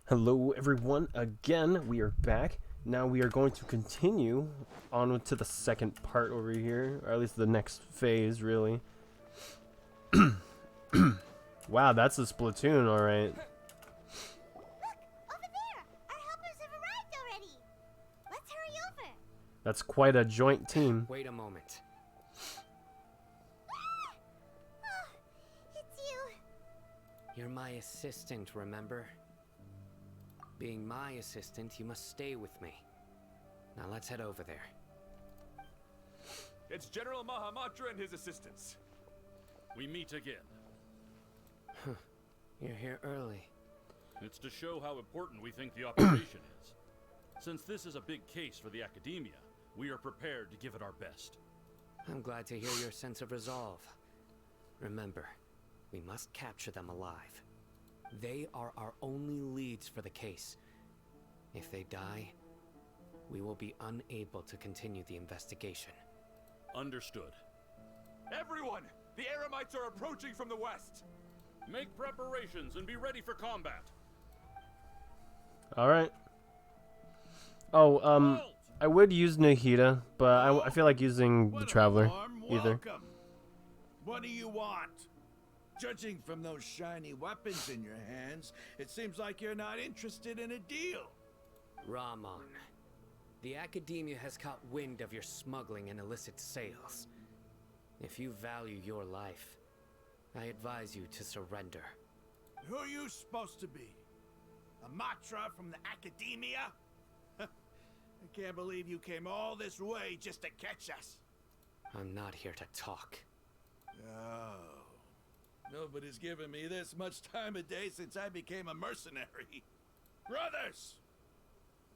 Hello, everyone. Again, we are back. Now we are going to continue on to the second part over here, or at least the next phase, really. Wow, that's a Splatoon, all right. Over there! Our helpers have arrived already! Let's hurry over! That's quite a joint team. Wait a moment. Oh, it's you! You're my assistant, remember? Being my assistant, you must stay with me. Now let's head over there. It's General Mahamatra and his assistants. We meet again. You're here early. It's to show how important we think the operation is. Since this is a big case for the Academia, we are prepared to give it our best. I'm glad to hear your sense of resolve. Remember, we must capture them alive. They are our only leads for the case. If they die, we will be unable to continue the investigation. Understood. Everyone! The Eremites are approaching from the west! Make preparations and be ready for combat. All right. Oh, Halt! I would use Nahida, but I feel like using the Traveler either. Welcome. What do you want? Judging from those shiny weapons in your hands, it seems like you're not interested in a deal. Rahman, the Academia has caught wind of your smuggling and illicit sales. If you value your life, I advise you to surrender. Who are you supposed to be? A Matra from the Academia? I can't believe you came all this way just to catch us. I'm not here to talk. Oh. Nobody's given me this much time of day since I became a mercenary. Brothers!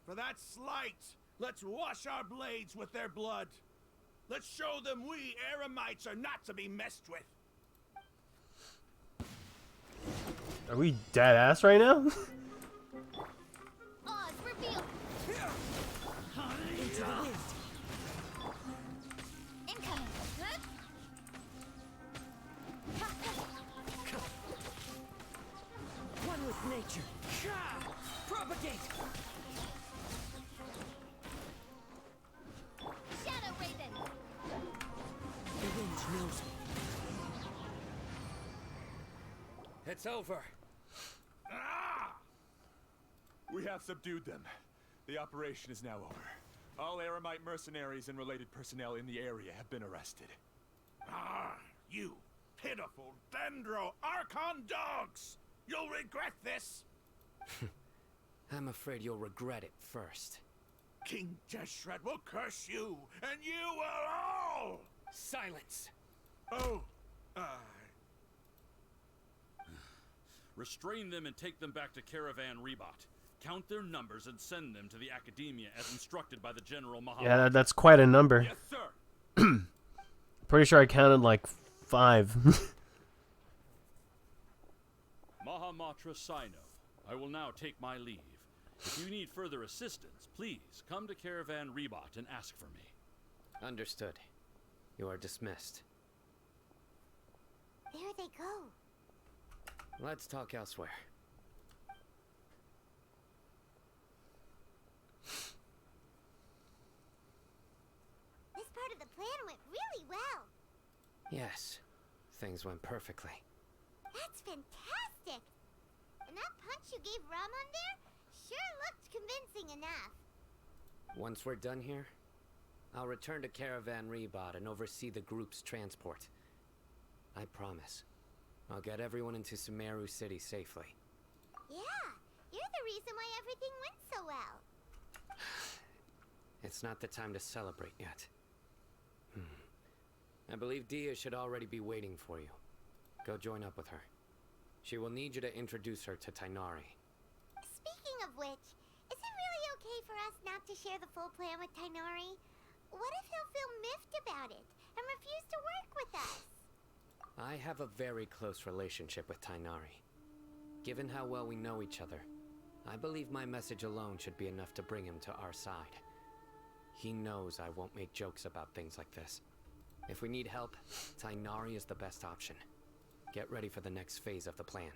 For that slight, let's wash our blades with their blood. Let's show them we Eremites are not to be messed with. Are we dead ass right now? Oz, reveal! Into the wind! Incoming! One with nature! Propagate! Shadow Raven! The wind knows me. It's over. Ah! We have subdued them. The operation is now over. All Eremite mercenaries and related personnel in the area have been arrested. Ah, you pitiful Dendro Archon dogs! You'll regret this! I'm afraid you'll regret it first. King Jeshret will curse you, and you will all! Silence! Oh, Restrain them and take them back to Caravan Rebot. Count their numbers and send them to the Academia as instructed by the General Mahamatra. Yeah, that's quite a number. Yes, sir! Pretty sure I counted like 5. Mahamatra Sino, I will now take my leave. If you need further assistance, please come to Caravan Rebot and ask for me. Understood. You are dismissed. There they go. Let's talk elsewhere. This part of the plan went really well. Yes, things went perfectly. That's fantastic! And that punch you gave Ramon there sure looked convincing enough. Once we're done here, I'll return to Caravan Rebot and oversee the group's transport. I promise. I'll get everyone into Sumeru City safely. Yeah, you're the reason why everything went so well. It's not the time to celebrate yet. I believe Dia should already be waiting for you. Go join up with her. She will need you to introduce her to Tainari. Speaking of which, is it really okay for us not to share the full plan with Tainari? What if he'll feel miffed about it and refuse to work with us? I have a very close relationship with Tainari. Given how well we know each other, I believe my message alone should be enough to bring him to our side. He knows I won't make jokes about things like this. If we need help, Tainari is the best option. Get ready for the next phase of the plan.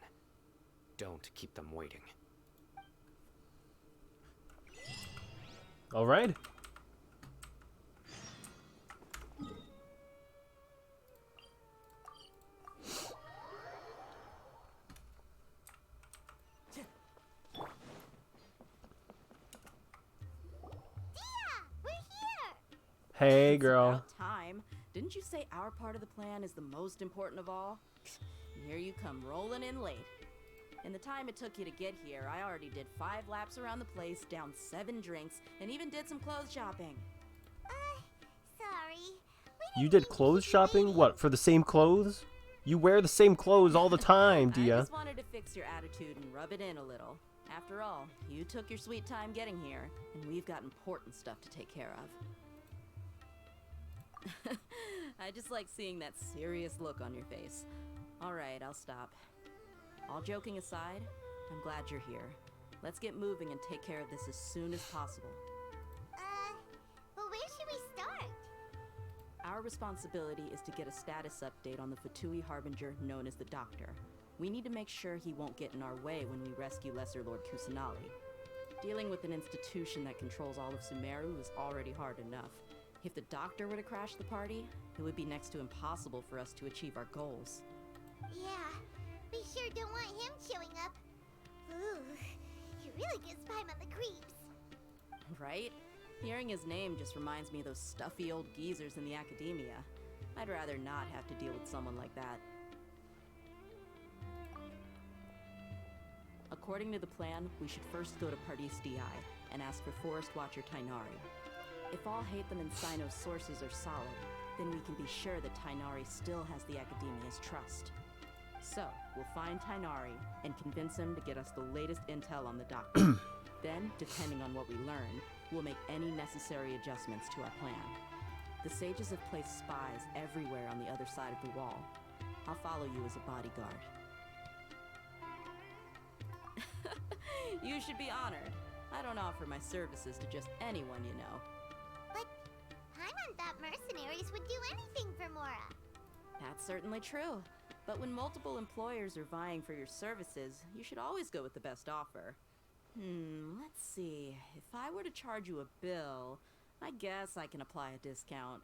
Don't keep them waiting. All right. We're here! Hey, It's girl. about time. Didn't you say our part of the plan is the most important of all? Here you come rolling in late. In the time it took you to get here, I already did 5 laps around the place, downed 7 drinks, and even did some clothes shopping. Sorry. You did clothes shopping? What, for the same clothes? You wear the same clothes all the time, I Dia. just wanted to fix your attitude and rub it in a little. After all, you took your sweet time getting here, and we've got important stuff to take care of. I just like seeing that serious look on your face. Alright, I'll stop. All joking aside, I'm glad you're here. Let's get moving and take care of this as soon as possible. But where should we start? Our responsibility is to get a status update on the Fatui Harbinger known as the Doctor. We need to make sure he won't get in our way when we rescue Lesser Lord Kusanali. Dealing with an institution that controls all of Sumeru is already hard enough. If the Doctor were to crash the party, it would be next to impossible for us to achieve our goals. Yeah, we sure don't want him showing up. Ooh, he really gives Paimon the creeps. Right? Hearing his name just reminds me of those stuffy old geezers in the academia. I'd rather not have to deal with someone like that. According to the plan, we should first go to Pardis Di and ask for Forest Watcher Tainari. If all Hatham and Sino's sources are solid, then we can be sure that Tainari still has the Academia's trust. So, we'll find Tainari and convince him to get us the latest intel on the Doctor. Then, depending on what we learn, we'll make any necessary adjustments to our plan. The sages have placed spies everywhere on the other side of the wall. I'll follow you as a bodyguard. You should be honored. I don't offer my services to just anyone you know. But Paimon thought mercenaries would do anything for Mora. That's certainly true. But when multiple employers are vying for your services, you should always go with the best offer. Let's see. If I were to charge you a bill, I guess I can apply a discount.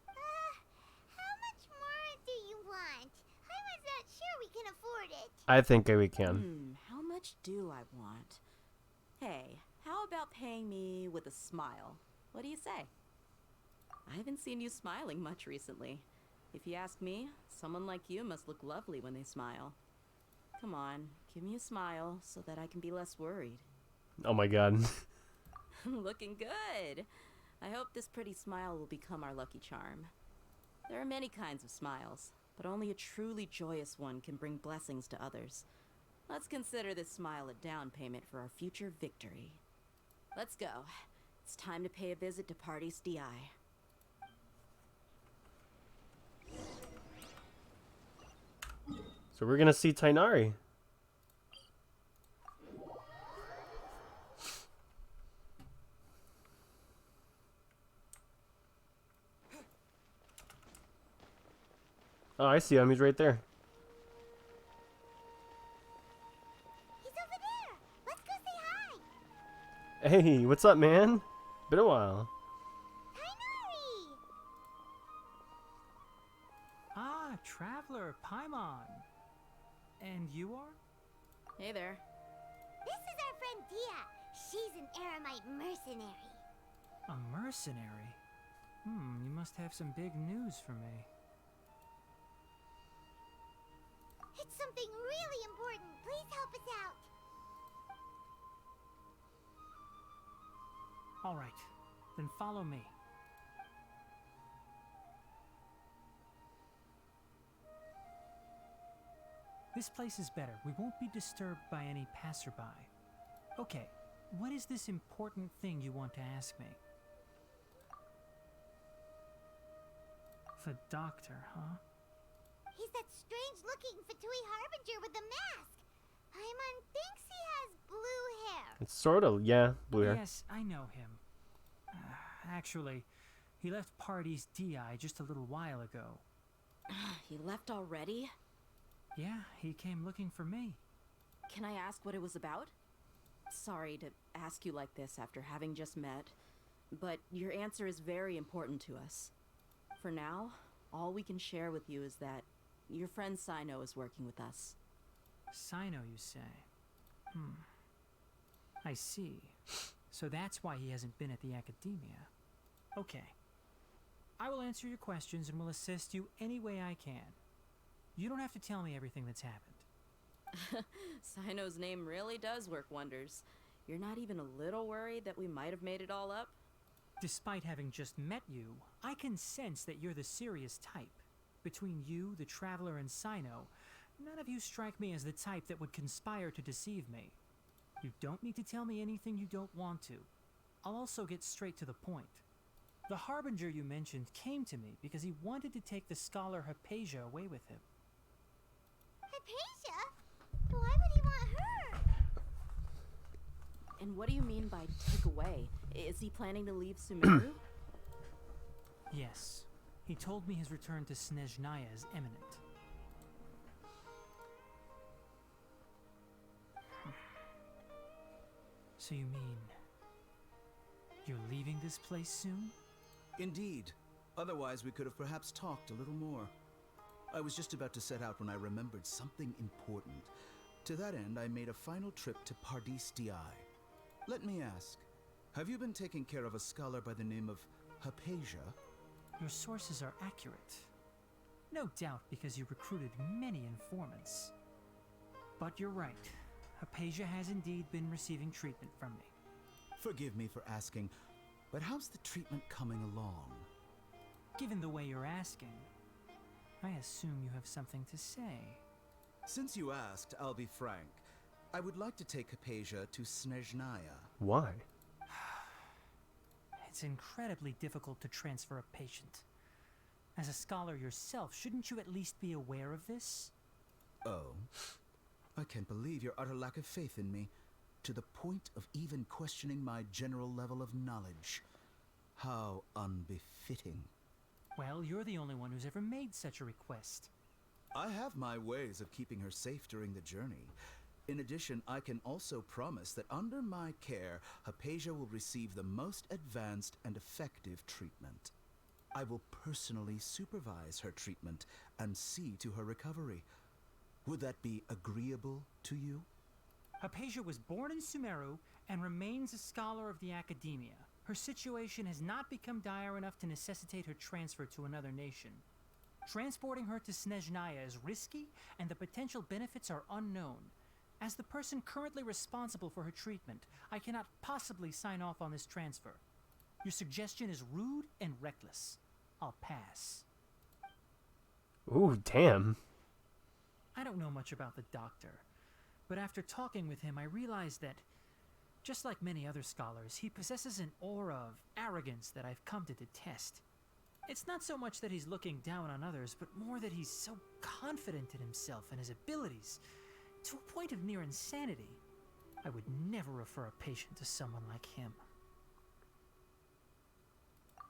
How much more do you want? Paimon's not sure we can afford it. I think we can. How much do I want? Hey, how about paying me with a smile? What do you say? I haven't seen you smiling much recently. If you ask me, someone like you must look lovely when they smile. Come on, give me a smile so that I can be less worried. Oh my god. Looking good. I hope this pretty smile will become our lucky charm. There are many kinds of smiles, but only a truly joyous one can bring blessings to others. Let's consider this smile a down payment for our future victory. Let's go. It's time to pay a visit to Pardis Di. So we're gonna see Tainari. Oh, I see him. He's right there. He's over there. Let's go say hi. Hey, what's up, man? Been a while. Tainari! Ah, Traveler, Paimon. And you are? Hey there. This is our friend Dia. She's an Aramite mercenary. A mercenary? You must have some big news for me. It's something really important. Please help us out. All right, then follow me. This place is better. We won't be disturbed by any passerby. Okay, what is this important thing you want to ask me? The Doctor, huh? He's that strange-looking Fatui Harbinger with the mask. Paimon thinks he has blue hair. It's sort of, yeah, blue hair. Yes, I know him. Actually, he left Pardis Di just a little while ago. He left already? Yeah, he came looking for me. Can I ask what it was about? Sorry to ask you like this after having just met. but your answer is very important to us. For now, all we can share with you is that your friend Sino is working with us. Sino, you say? I see. So that's why he hasn't been at the Academia. Okay. I will answer your questions and will assist you any way I can. You don't have to tell me everything that's happened. Sino's name really does work wonders. You're not even a little worried that we might have made it all up? Despite having just met you, I can sense that you're the serious type. Between you, the Traveler, and Sino, none of you strike me as the type that would conspire to deceive me. You don't need to tell me anything you don't want to. I'll also get straight to the point. The Harbinger you mentioned came to me because he wanted to take the scholar Hypatia away with him. Hypatia? Why would he want her? And what do you mean by take away? Is he planning to leave Sumeru? Yes. He told me his return to Snezhnaya is imminent. So you mean you're leaving this place soon? Indeed. Otherwise, we could have perhaps talked a little more. I was just about to set out when I remembered something important. To that end, I made a final trip to Pardis Di. Let me ask, have you been taking care of a scholar by the name of Hypatia? Your sources are accurate. No doubt because you recruited many informants. But you're right. Hypatia has indeed been receiving treatment from me. Forgive me for asking, but how's the treatment coming along? Given the way you're asking, I assume you have something to say. Since you asked, I'll be frank. I would like to take Hypatia to Snezhnaya. Why? It's incredibly difficult to transfer a patient. As a scholar yourself, shouldn't you at least be aware of this? Oh, I can't believe your utter lack of faith in me, to the point of even questioning my general level of knowledge. How unbefitting. Well, you're the only one who's ever made such a request. I have my ways of keeping her safe during the journey. In addition, I can also promise that under my care, Hypatia will receive the most advanced and effective treatment. I will personally supervise her treatment and see to her recovery. Would that be agreeable to you? Hypatia was born in Sumeru and remains a scholar of the Academia. Her situation has not become dire enough to necessitate her transfer to another nation. Transporting her to Snezhnaya is risky, and the potential benefits are unknown. As the person currently responsible for her treatment, I cannot possibly sign off on this transfer. Your suggestion is rude and reckless. I'll pass. Ooh, damn. I don't know much about the doctor, but after talking with him, I realized that, just like many other scholars, he possesses an aura of arrogance that I've come to detest. It's not so much that he's looking down on others, but more that he's so confident in himself and his abilities, to a point of near insanity. I would never refer a patient to someone like him.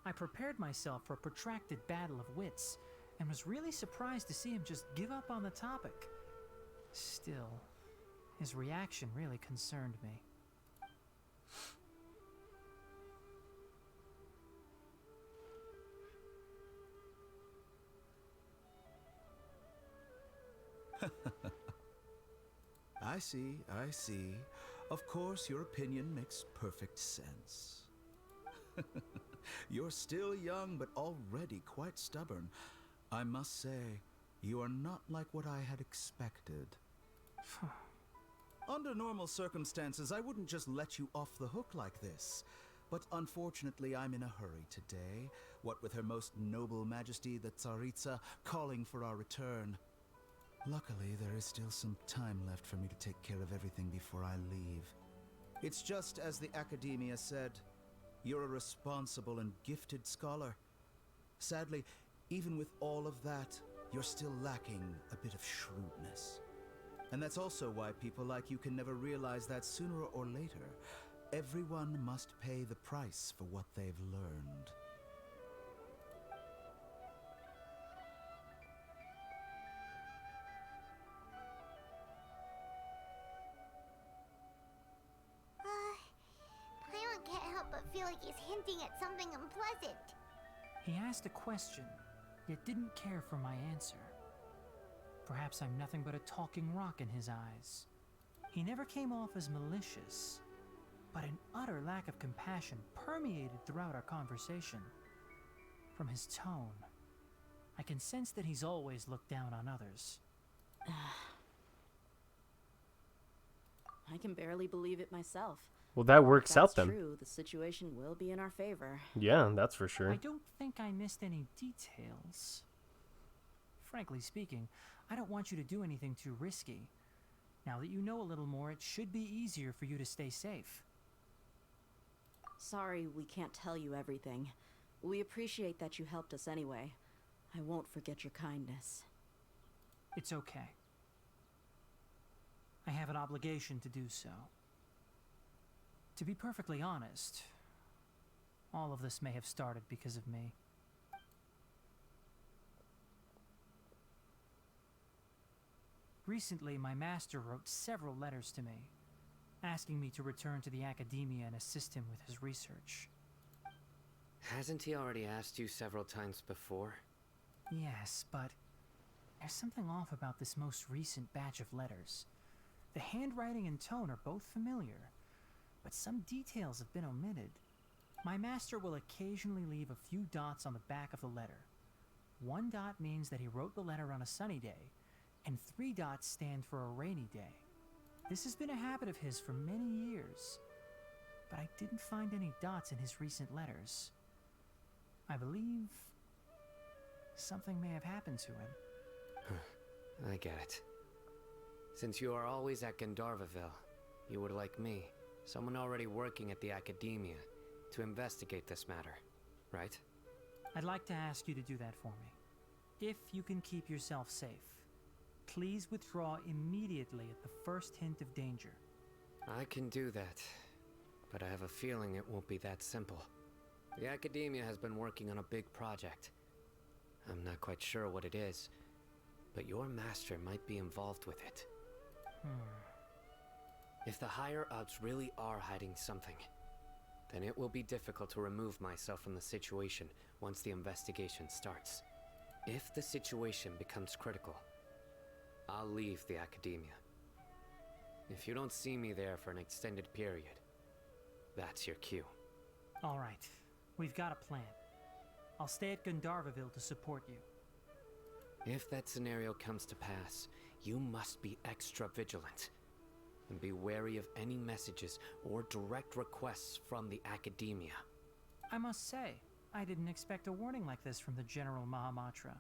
I prepared myself for a protracted battle of wits, and was really surprised to see him just give up on the topic. Still, his reaction really concerned me. I see. Of course, your opinion makes perfect sense. You're still young, but already quite stubborn. I must say, you are not like what I had expected. Under normal circumstances, I wouldn't just let you off the hook like this. But unfortunately, I'm in a hurry today, what with Her Most Noble Majesty the Tsaritsa calling for our return. Luckily, there is still some time left for me to take care of everything before I leave. It's just as the Academia said, you're a responsible and gifted scholar. Sadly, even with all of that, you're still lacking a bit of shrewdness. And that's also why people like you can never realize that sooner or later, everyone must pay the price for what they've learned. Paimon can't help but feel like he's hinting at something unpleasant. He asked a question, yet didn't care for my answer. Perhaps I'm nothing but a talking rock in his eyes. He never came off as malicious, but an utter lack of compassion permeated throughout our conversation. From his tone, I can sense that he's always looked down on others. I can barely believe it myself. Well, that works If out that's then. true, the situation will be in our favor. Yeah, that's for sure. I don't think I missed any details. Frankly speaking, I don't want you to do anything too risky. Now that you know a little more, it should be easier for you to stay safe. Sorry we can't tell you everything. We appreciate that you helped us anyway. I won't forget your kindness. It's okay. I have an obligation to do so. To be perfectly honest, all of this may have started because of me. Recently, my master wrote several letters to me, asking me to return to the academia and assist him with his research. Hasn't he already asked you several times before? Yes, but there's something off about this most recent batch of letters. The handwriting and tone are both familiar, but some details have been omitted. My master will occasionally leave a few dots on the back of the letter. 1 dot means that he wrote the letter on a sunny day, and 3 dots stand for a rainy day. This has been a habit of his for many years, but I didn't find any dots in his recent letters. I believe something may have happened to him. I get it. Since you are always at Gandharvaville, you would like me, someone already working at the academia, to investigate this matter, right? I'd like to ask you to do that for me. If you can keep yourself safe, please withdraw immediately at the first hint of danger. I can do that, but I have a feeling it won't be that simple. The academia has been working on a big project. I'm not quite sure what it is, but your master might be involved with it. If the higher-ups really are hiding something, then it will be difficult to remove myself from the situation once the investigation starts. If the situation becomes critical, I'll leave the academia. If you don't see me there for an extended period, that's your cue. All right, we've got a plan. I'll stay at Gandharvaville to support you. If that scenario comes to pass, you must be extra vigilant. And be wary of any messages or direct requests from the academia. I must say, I didn't expect a warning like this from the General Mahamatra.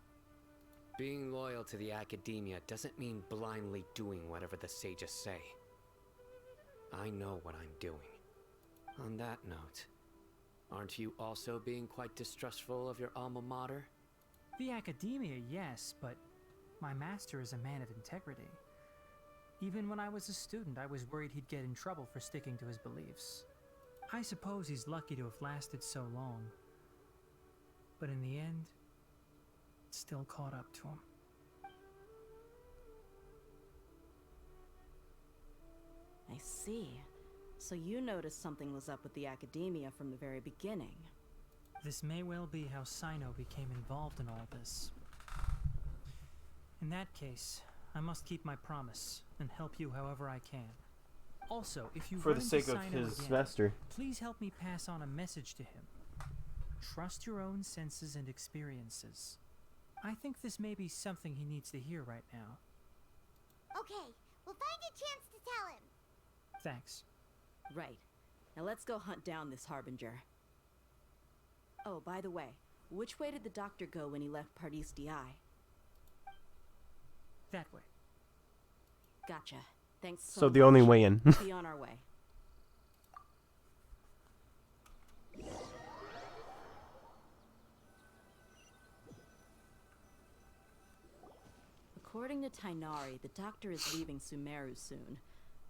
Being loyal to the academia doesn't mean blindly doing whatever the sages say. I know what I'm doing. On that note, aren't you also being quite distrustful of your alma mater? The academia, yes, but my master is a man of integrity. Even when I was a student, I was worried he'd get in trouble for sticking to his beliefs. I suppose he's lucky to have lasted so long. But in the end, it still caught up to him. I see. So you noticed something was up with the academia from the very beginning. This may well be how Sino became involved in all this. In that case, I must keep my promise and help you however I can. Also, if you For run the into sake of Sino his again, master. please help me pass on a message to him. Trust your own senses and experiences. I think this may be something he needs to hear right now. Okay, we'll find a chance to tell him. Thanks. Right. Now let's go hunt down this Harbinger. Oh, by the way, which way did the doctor go when he left Pardis DI? That way. Gotcha. Thanks So the only way in. Be on our way. According to Tainari, the doctor is leaving Sumeru soon.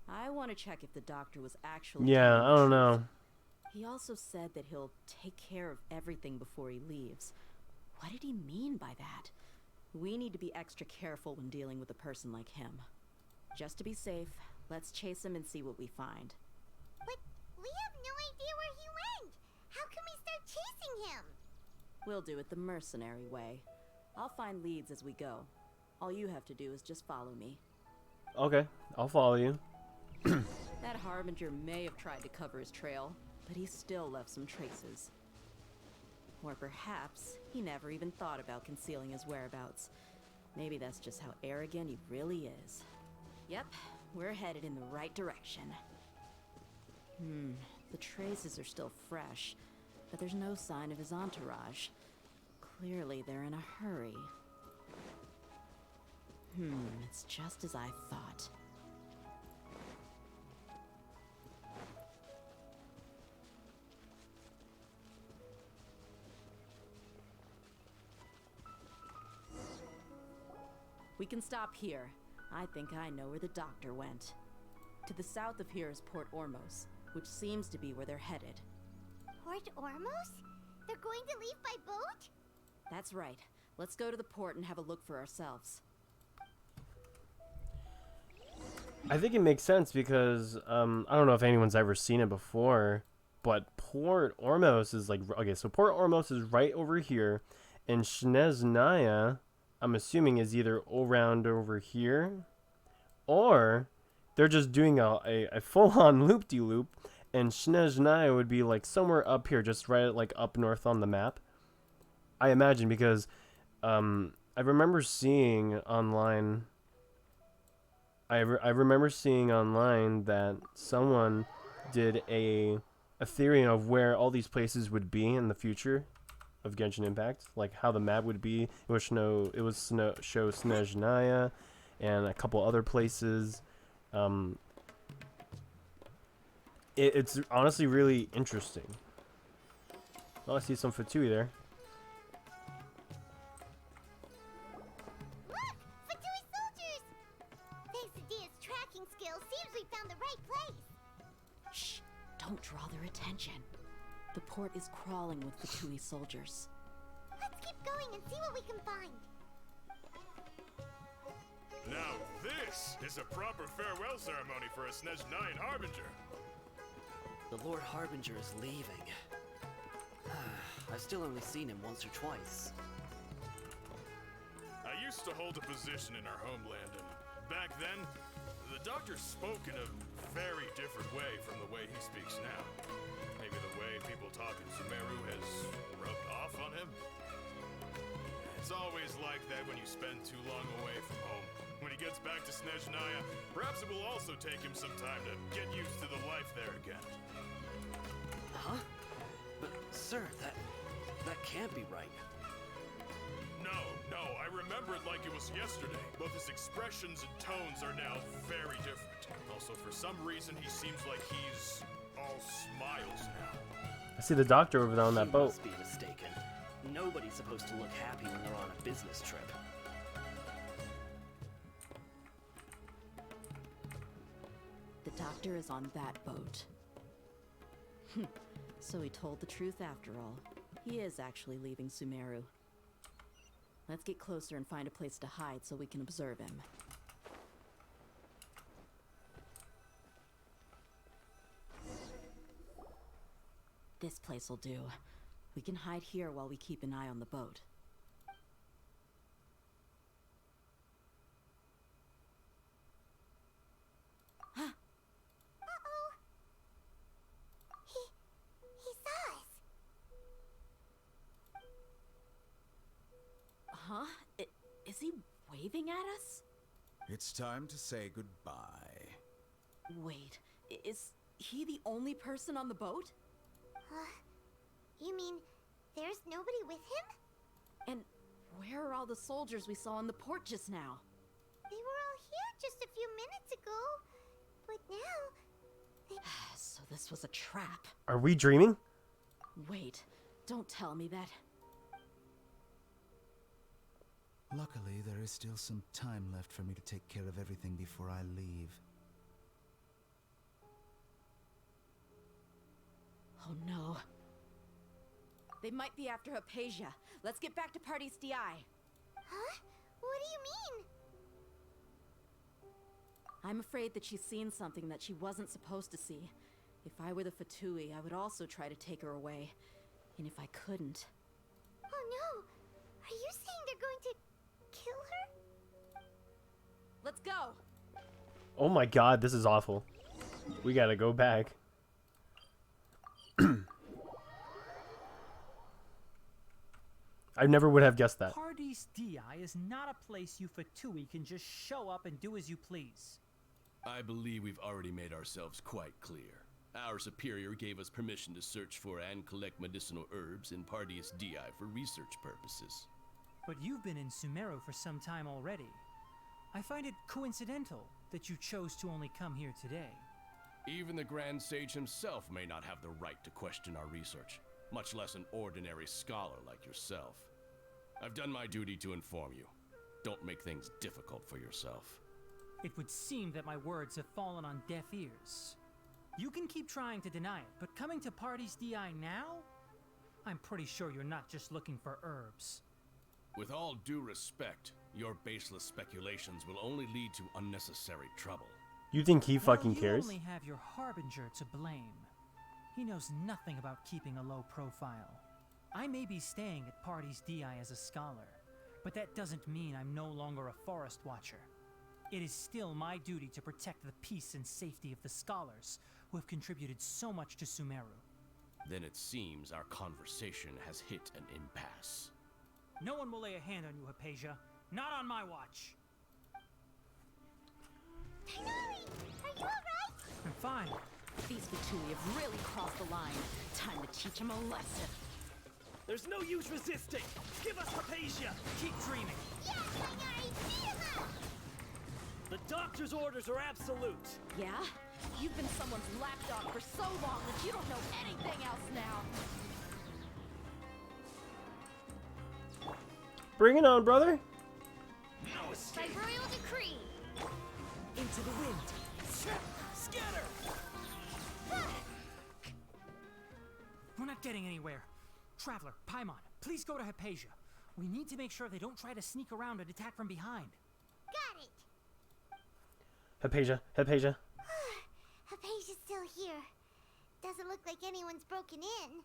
I want to check if the doctor was actually... Yeah, I don't know. He also said that he'll take care of everything before he leaves. What did he mean by that? We need to be extra careful when dealing with a person like him. Just to be safe, let's chase him and see what we find. But we have no idea where he went. How can we start chasing him? We'll do it the mercenary way. I'll find leads as we go. All you have to do is just follow me. Okay, I'll follow you. That Harbinger may have tried to cover his trail, but he still left some traces. Or perhaps he never even thought about concealing his whereabouts. Maybe that's just how arrogant he really is. Yep, we're headed in the right direction. The traces are still fresh, but there's no sign of his entourage. Clearly they're in a hurry. It's just as I thought. We can stop here. I think I know where the doctor went. To the south of here is Port Ormos, which seems to be where they're headed. Port Ormos? They're going to leave by boat? That's right. Let's go to the port and have a look for ourselves. I think it makes sense because I don't know if anyone's ever seen it before, but Port Ormos is like, okay, so Port Ormos is right over here, and Snezhnaya, I'm assuming, is either around over here, or they're just doing a full-on loop-de-loop, and Snezhnaya would be like somewhere up here, just right like up north on the map. I imagine, because I remember seeing online. I remember seeing online that someone did a theory of where all these places would be in the future of Genshin Impact, like how the map would be. It would show Snezhnaya and a couple other places. It's honestly really interesting. Oh, I see some Fatui there. Look! Fatui soldiers! Thanks to Dia's tracking skills, seems we found the right place. Shh! Don't draw their attention. The port is crawling with Fatui soldiers. Let's keep going and see what we can find. Now this is a proper farewell ceremony for a Snezhnayan Harbinger. The Lord Harbinger is leaving. I've still only seen him once or twice. I used to hold a position in our homeland, and back then, the doctor spoke in a very different way from the way he speaks now. Maybe the way people talk in Sumeru has rubbed off on him. It's always like that when you spend too long away from home. When he gets back to Snezhnaya, perhaps it will also take him some time to get used to the life there again. Huh? But, sir, that can't be right. No, I remember it like it was yesterday. Both his expressions and tones are now very different. Also, for some reason, he seems like he's all smiles now. I see the doctor over there on that You boat. must be mistaken. Nobody's supposed to look happy when they're on a business trip. The doctor is on that boat. So he told the truth after all. He is actually leaving Sumeru. Let's get closer and find a place to hide so we can observe him. This place will do. We can hide here while we keep an eye on the boat. Uh-oh. He saw us. Huh? Is he waving at us? It's time to say goodbye. Wait, is he the only person on the boat? You mean there's nobody with him? And where are all the soldiers we saw in the port just now? They were all here just a few minutes ago. But now... So this was a trap. Are we dreaming? Wait, don't tell me that. Luckily, there is still some time left for me to take care of everything before I leave. Oh no. They might be after Hypatia. Let's get back to Party's DI. Huh? What do you mean? I'm afraid that she's seen something that she wasn't supposed to see. If I were the Fatui, I would also try to take her away. And if I couldn't... Oh no! Are you saying they're going to kill her? Let's go! Oh my god, this is awful. We gotta go back. I never would have guessed that. Paradis Di is not a place you Fatui can just show up and do as you please. I believe we've already made ourselves quite clear. Our superior gave us permission to search for and collect medicinal herbs in Paradis Di for research purposes. But you've been in Sumeru for some time already. I find it coincidental that you chose to only come here today. Even the Grand Sage himself may not have the right to question our research, much less an ordinary scholar like yourself. I've done my duty to inform you. Don't make things difficult for yourself. It would seem that my words have fallen on deaf ears. You can keep trying to deny it, but coming to Paradis Di now? I'm pretty sure you're not just looking for herbs. With all due respect, your baseless speculations will only lead to unnecessary trouble. You think he fucking You cares? only have your Harbinger to blame. He knows nothing about keeping a low profile. I may be staying at Paradis Di as a scholar, but that doesn't mean I'm no longer a forest watcher. It is still my duty to protect the peace and safety of the scholars who have contributed so much to Sumeru. Then it seems our conversation has hit an impasse. No one will lay a hand on you, Hypatia. Not on my watch. Tainari, are you alright? I'm fine. These Fatui have really crossed the line. Time to teach them a lesson. There's no use resisting! Give us Hypatia! Keep dreaming. Yes, Tainari, beat him up! The doctor's orders are absolute! Yeah? You've been someone's lapdog for so long that you don't know anything else now. Bring it on, brother. No escape! By royal decree! Into the wind! Scatter! We're not getting anywhere. Traveler, Paimon, please go to Hypatia. We need to make sure they don't try to sneak around and attack from behind. Got it! Hypatia, Hypatia. Hypatia's still here. Doesn't look like anyone's broken in.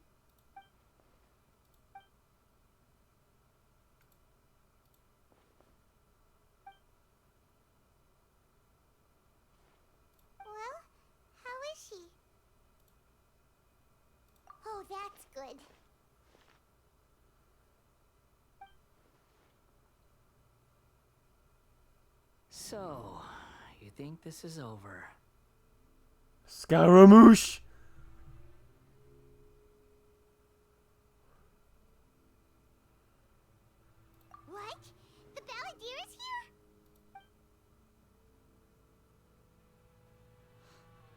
Well, how is she? Oh, that's good. So, you think this is over? Scaramouche. What? The Balladeer is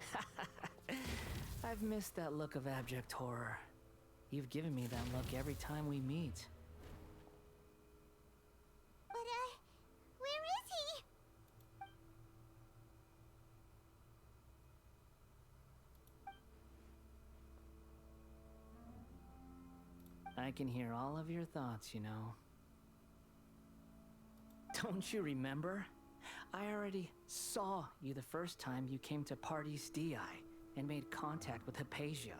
here? I've missed that look of abject horror. You've given me that look every time we meet. But, where is he? I can hear all of your thoughts, you know. Don't you remember? I already saw you the first time you came to Paradis Di and made contact with Hypatia.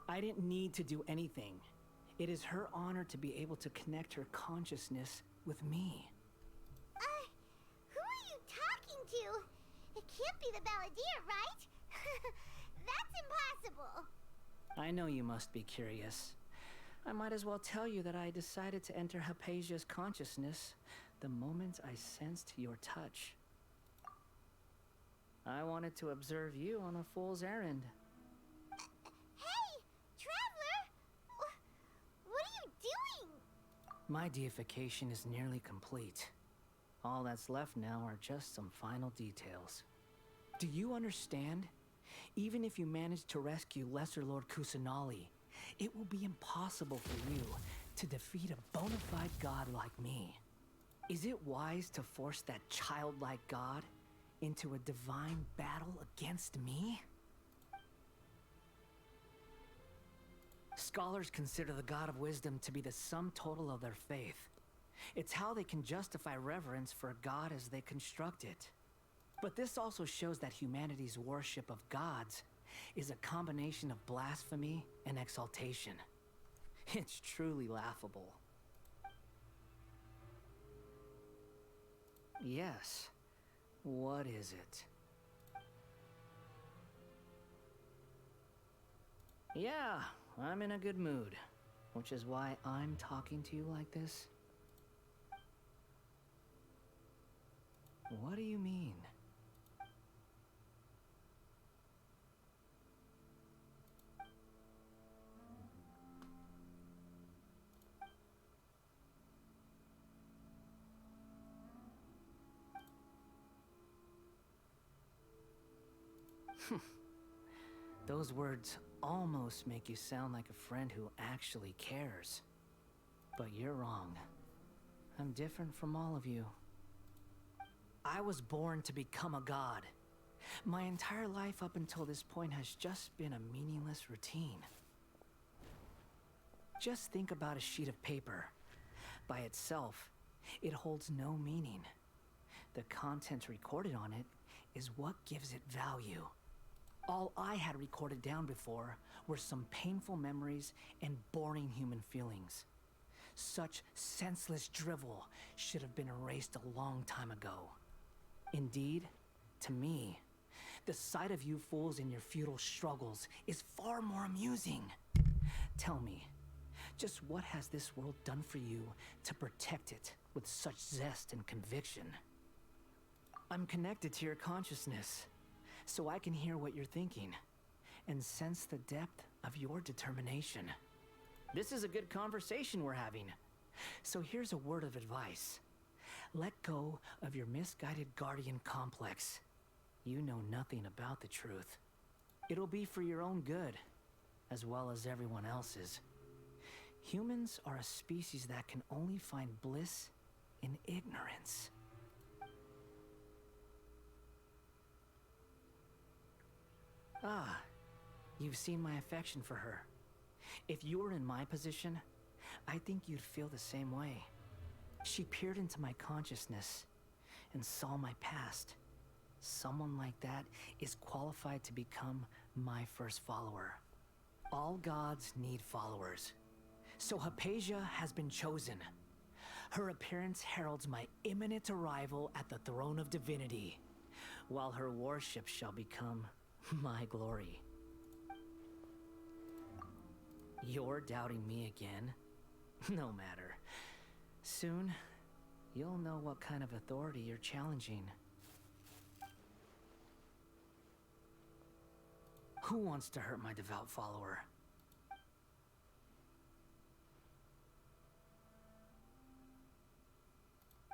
I didn't need to do anything. It is her honor to be able to connect her consciousness with me. Who are you talking to? It can't be the Balladeer, right? That's impossible. I know you must be curious. I might as well tell you that I decided to enter Hypatia's consciousness the moment I sensed your touch. I wanted to observe you on a fool's errand. Hey, Traveler! What are you doing? My deification is nearly complete. All that's left now are just some final details. Do you understand? Even if you manage to rescue Lesser Lord Kusanali, it will be impossible for you to defeat a bona fide god like me. Is it wise to force that childlike god into a divine battle against me? Scholars consider the god of wisdom to be the sum total of their faith. It's how they can justify reverence for a god as they construct it. But this also shows that humanity's worship of gods is a combination of blasphemy and exaltation. It's truly laughable. Yes. What is it? Yeah, I'm in a good mood, which is why I'm talking to you like this. What do you mean? Those words almost make you sound like a friend who actually cares. But you're wrong. I'm different from all of you. I was born to become a god. My entire life up until this point has just been a meaningless routine. Just think about a sheet of paper. By itself, it holds no meaning. The content recorded on it is what gives it value. All I had recorded down before were some painful memories and boring human feelings. Such senseless drivel should have been erased a long time ago. Indeed, to me, the sight of you fools in your futile struggles is far more amusing. Tell me, just what has this world done for you to protect it with such zest and conviction? I'm connected to your consciousness, so I can hear what you're thinking and sense the depth of your determination. This is a good conversation we're having. So here's a word of advice. Let go of your misguided guardian complex. You know nothing about the truth. It'll be for your own good, as well as everyone else's. Humans are a species that can only find bliss in ignorance. Ah, you've seen my affection for her. If you were in my position, I think you'd feel the same way. She peered into my consciousness and saw my past. Someone like that is qualified to become my first follower. All gods need followers. So Hypatia has been chosen. Her appearance heralds my imminent arrival at the throne of divinity, while her worship shall become my glory. You're doubting me again? No matter. Soon, you'll know what kind of authority you're challenging. Who wants to hurt my devout follower?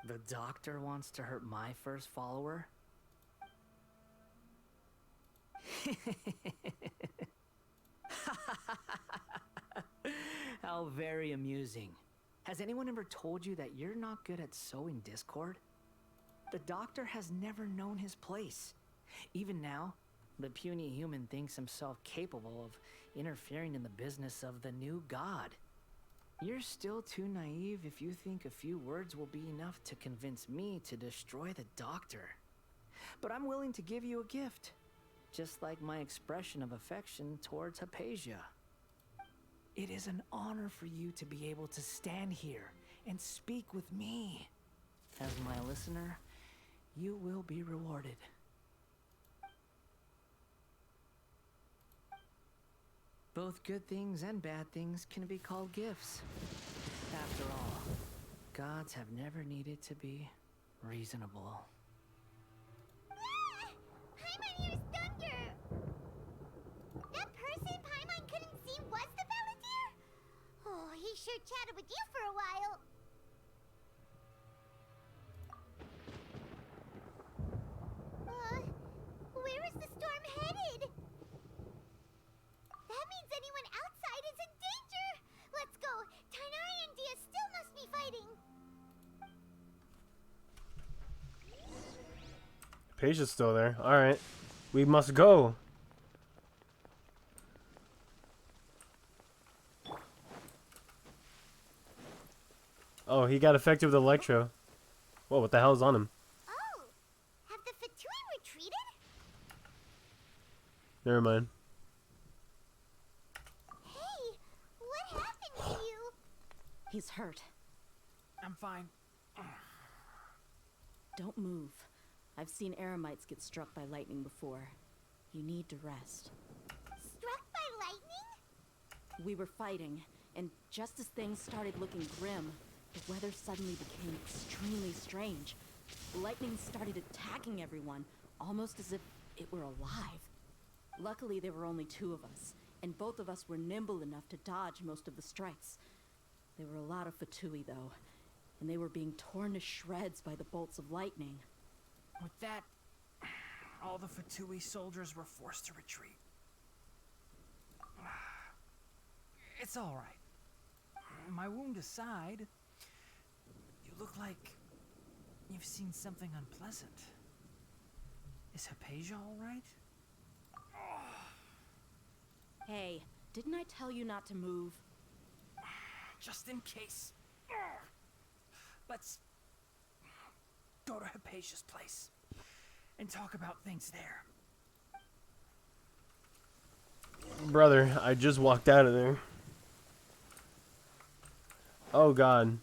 The doctor wants to hurt my first follower? How very amusing. Has anyone ever told you that you're not good at sowing discord? The doctor has never known his place. Even now, the puny human thinks himself capable of interfering in the business of the new god. You're still too naive if you think a few words will be enough to convince me to destroy the doctor. But I'm willing to give you a gift, just like my expression of affection towards Hypatia. It is an honor for you to be able to stand here and speak with me. As my listener, you will be rewarded. Both good things and bad things can be called gifts. After all, gods have never needed to be reasonable. Paimon hears thunder! That person Paimon couldn't see was the Balladeer? Oh, he sure chatted with you for a while. Where is the storm headed? That means anyone outside is in danger! Let's go! Tainari and Dia still must be fighting! Hypatia's still there. Alright. We must go. Oh, he got affected with Electro. Whoa, what the hell's on him? Oh! Have the Fatui Never mind. Hey, what happened to you? He's hurt. I'm fine. Don't move. I've seen eremites get struck by lightning before. You need to rest. Struck by lightning? We were fighting, and just as things started looking grim, the weather suddenly became extremely strange. Lightning started attacking everyone, almost as if it were alive. Luckily, there were only 2 of us, and both of us were nimble enough to dodge most of the strikes. There were a lot of Fatui, though, and they were being torn to shreds by the bolts of lightning. With that, all the Fatui soldiers were forced to retreat. It's all right. My wound aside, you look like you've seen something unpleasant. Is Hypatia all right? Hey, didn't I tell you not to move? Just in case. Let's go to Hypatia's place and talk about things there. Brother, I just walked out of there. Oh god.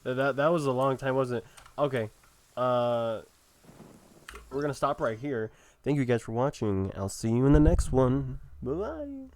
That was a long time, wasn't it? Okay. We're gonna stop right here. Thank you guys for watching. I'll see you in the next one. Bye-bye.